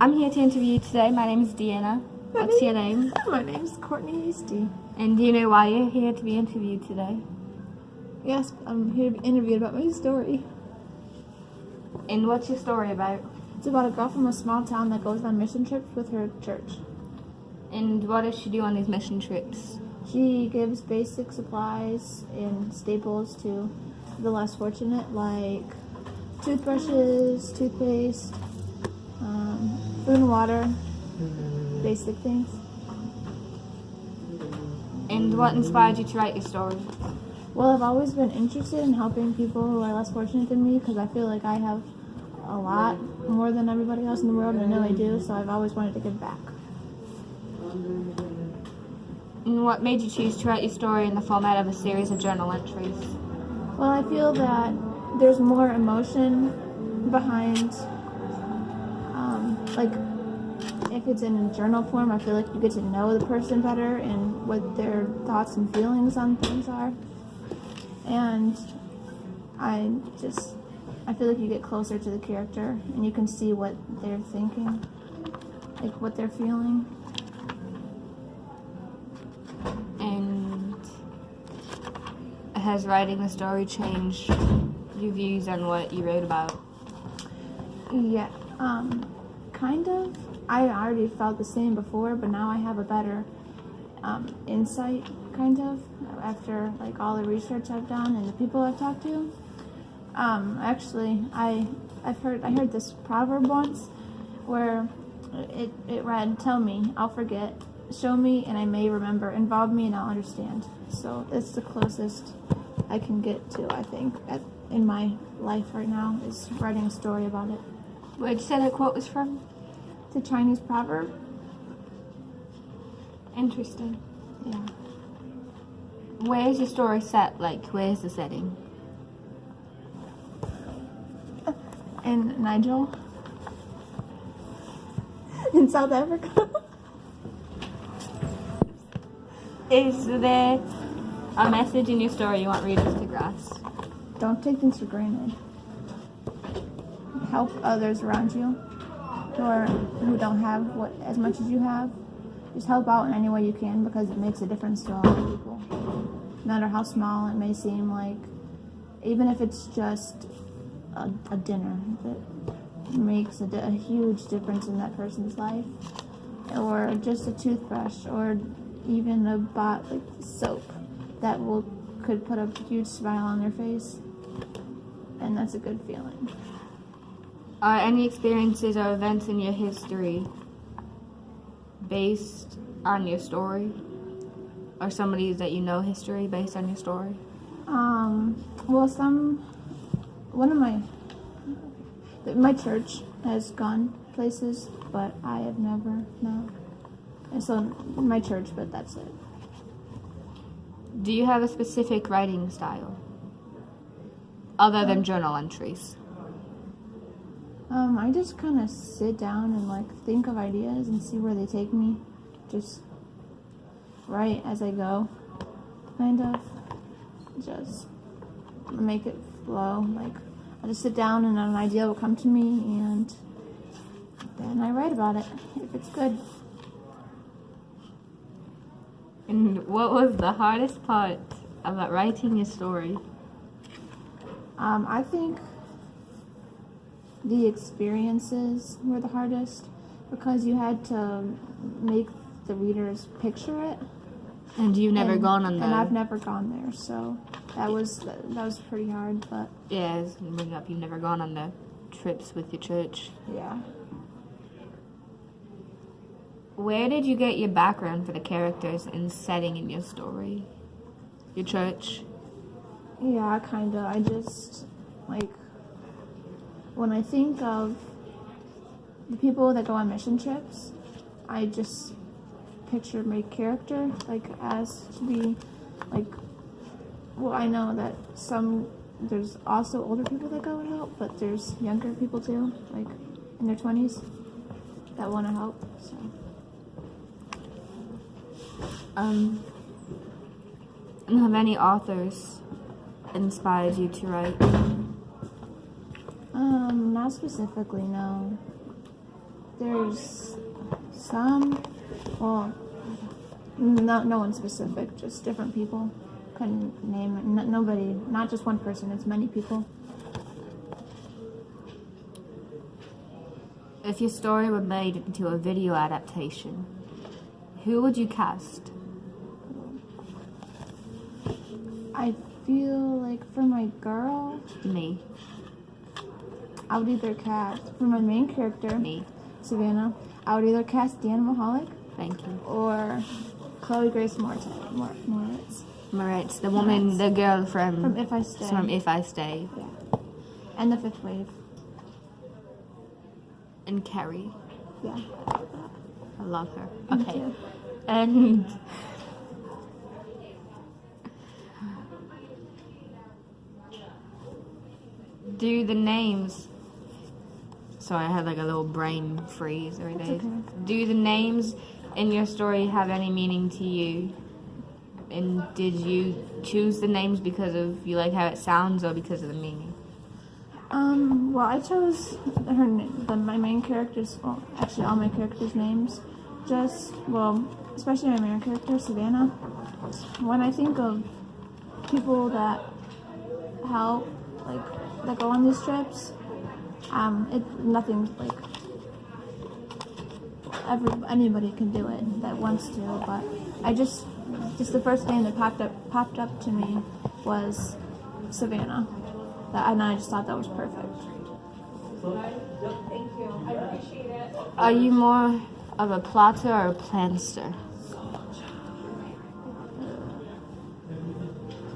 I'm here to interview you today. My name is Deanna. What's your name? My name's Courtney Hasty. And do you know why you're here to be interviewed today? Yes, I'm here to be interviewed about my story. And what's your story about? It's about a girl from a small town that goes on mission trips with her church. And what does she do on these mission trips? She gives basic supplies and staples to the less fortunate, like toothbrushes, toothpaste, food and water, basic things. And what inspired you to write your story? Well, I've always been interested in helping people who are less fortunate than me because I feel like I have a lot more than everybody else in the world, and I know I do, so I've always wanted to give back. And what made you choose to write your story in the format of a series of journal entries? Well, I feel that there's more emotion behind, like, if it's in journal form, I feel like you get to know the person better and what their thoughts and feelings on things are. And I feel like you get closer to the character and you can see what they're thinking, like what they're feeling. And has writing the story changed your views on what you wrote about? Yeah, kind of. I already felt the same before, but now I have a better insight, kind of, after like all the research I've done and the people I've talked to. Actually, I heard this proverb once where it read, "Tell me, I'll forget. Show me, and I may remember. Involve me, and I'll understand." So it's the closest I can get to, I think, in my life right now, is writing a story about it. Where'd you say that quote was from? It's a Chinese proverb. Interesting. Yeah. Where's your story set? Like, where's the setting? In Nigel. In South Africa. Is there a message in your story you want readers to grasp? Don't take things for granted. Help others around you who don't have as much as you have. Just help out in any way you can because it makes a difference to a lot of people. No matter how small it may seem, like even if it's just a dinner that makes a huge difference in that person's life, or just a toothbrush, or even a like soap that could put a huge smile on their face, and that's a good feeling. Are any experiences or events in your history based on your story? Or somebody that you know history based on your story? Well, one of my church has gone places, but I have never, no. And so my church, but that's it. Do you have a specific writing style other than journal entries? I just kind of sit down and like think of ideas and see where they take me. Just write as I go, kind of. Just make it flow. Like I just sit down and an idea will come to me, and then I write about it if it's good. And what was the hardest part about writing your story? I think the experiences were the hardest because you had to make the readers picture it. And you've never gone on that. And I've never gone there, so that was pretty hard. But yeah, as you bring up, you've never gone on the trips with your church. yeah. Where did you get your background for the characters and setting in your story? Your church? Yeah, kind of. I just, like, when I think of the people that go on mission trips, I just picture my character, like, as to be, like, well, I know that there's also older people that go and help, but there's younger people too, like, in their 20s, that want to help, so. And have any authors inspired you to write? Not specifically, no. There's some, well, no one specific, just different people. Couldn't name it. Nobody, not just one person, it's many people. If your story were made into a video adaptation, who would you cast? I feel like for my girl, Me. I would either cast, for my main character, Me. Savannah, I would either cast Deanna Mahalik Thank you. or Chloe Grace Moritz. Moritz, the woman, the girl From If I Stay. From If I Stay. Yeah. And the Fifth Wave. And Carrie. Yeah. I love her. Me Okay. too. And do the names. Sorry, I had like a little brain freeze every day. okay. Do the names in your story have any meaning to you? And did you choose the names because of you like how it sounds or because of the meaning? Well, I chose my main characters, well, actually all my characters' names, especially my main character, Savannah. When I think of people that help, that go on these trips, nothing, anybody can do it that wants to, but I just the first name that popped up to me was Savannah. And I just thought that was perfect. Thank you. I appreciate it. Are you more of a plotter or a planster?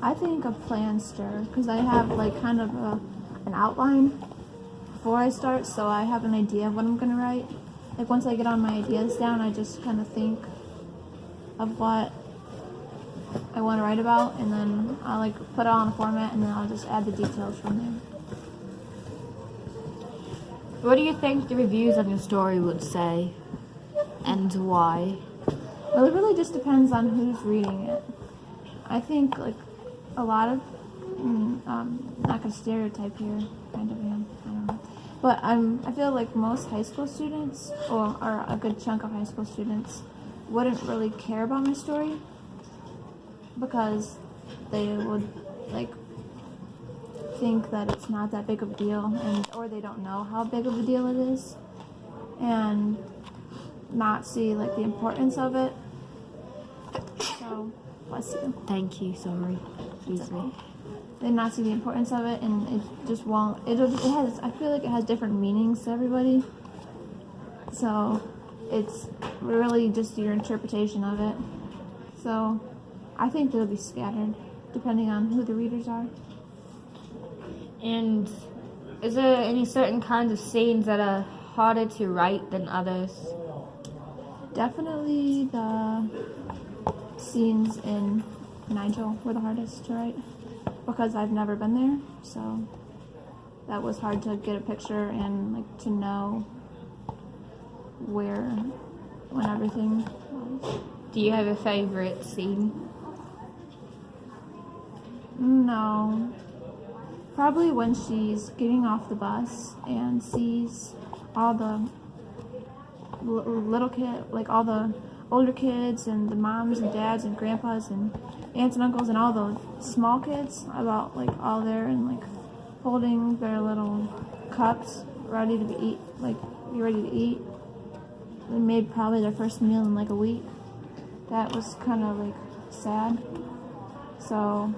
I think a planster, because I have kind of an outline before I start, so I have an idea of what I'm going to write. Once I get all my ideas down, I just kind of think of what I want to write about, and then I'll put it all in a format, and then I'll just add the details from there. What do you think the reviews on your story would say? And why? Well, it really just depends on who's reading it. I think a lot of, not gonna stereotype here, kind of am, I don't know. But I feel like most high school students, or a good chunk of high school students, wouldn't really care about my story because they would think that it's not that big of a deal, or they don't know how big of a deal it is, and not see the importance of it. So, bless you. Thank you, sorry. Excuse me. They not see the importance of it, and it just won't. It has. I feel like it has different meanings to everybody. So, it's really just your interpretation of it. So, I think they'll be scattered, depending on who the readers are. And is there any certain kinds of scenes that are harder to write than others? Definitely the scenes in Nigel were the hardest to write because I've never been there, so that was hard to get a picture and to know when everything was. Do you have a favorite scene? No. Probably when she's getting off the bus and sees all the little kid, all the older kids and the moms and dads and grandpas and aunts and uncles and all the small kids about all there and holding their little cups ready to be ready to eat. They made probably their first meal in a week. That was kind of sad. So,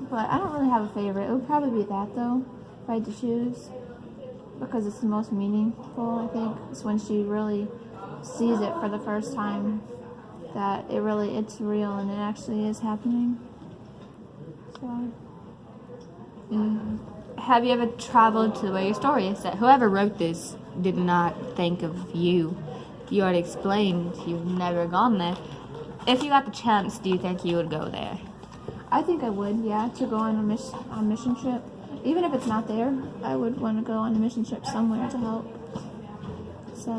but I don't really have a favorite. It would probably be that though, if I had to choose, because it's the most meaningful. I think it's when she really sees it for the first time, that it's real and it actually is happening. So, Have you ever traveled to where your story is set? Whoever wrote this did not think of you. You already explained you've never gone there. If you got the chance, do you think you would go there? I think I would, yeah, to go on a mission trip. Even if it's not there, I would want to go on a mission trip somewhere to help. So,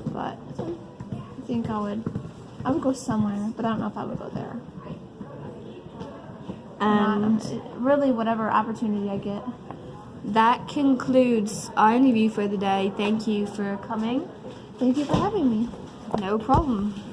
but I think I would go somewhere, but I don't know if I would go there. Really, whatever opportunity I get. that concludes our interview for the day. Thank you for coming. Thank you for having me. No problem.